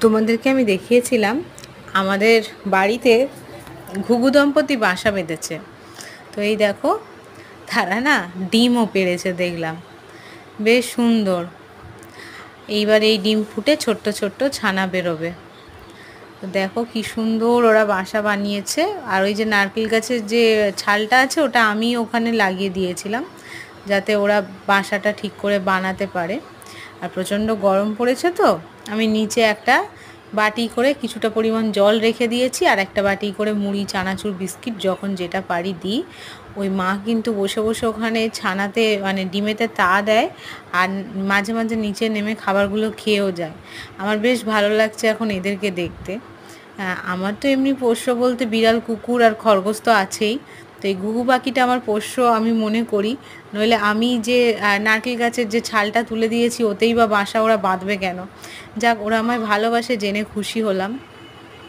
তোমাদেরকে আমি দেখিয়েছিলাম আমাদের বাড়িতে ঘুঘু দম্পতি বাসা বেঁধেছে। তো এই দেখো, তারা না ডিমও পেড়েছে, দেখলাম বেশ সুন্দর। এইবার এই ডিম ফুটে ছোট্ট ছোট্ট ছানা বেরোবে। তো দেখো কি সুন্দর ওরা বাসা বানিয়েছে। আর ওই যে নারকেল গাছের যে ছালটা আছে ওটা আমি ওখানে লাগিয়ে দিয়েছিলাম, যাতে ওরা বাসাটা ঠিক করে বানাতে পারে। আর প্রচণ্ড গরম পড়েছে, তো আমি নিচে একটা বাটি করে কিছুটা পরিমাণ জল রেখে দিয়েছি, আর একটা বাটি করে মুড়ি, চানাচুর, বিস্কিট যখন যেটা পারি দিই। ওই মা কিন্তু বসে বসে ওখানে ছানাতে মানে ডিমেতে তা দেয়, আর মাঝে মাঝে নিচে নেমে খাবারগুলো খেয়েও যায়। আমার বেশ ভালো লাগছে এখন এদেরকে দেখতে। আমার তো এমনি পোষ্য বলতে বিড়াল, কুকুর আর খরগোশ তো আছেই। তো এই ঘুঘু পাখিটা আমার পোষ্য আমি মনে করি, নইলে আমি যে নারকেল গাছের যে ছালটা তুলে দিয়েছি ওতেই বা বাসা ওরা বাঁধবে কেন? যাক, ওরা আমায় ভালোবাসে জেনে খুশি হলাম।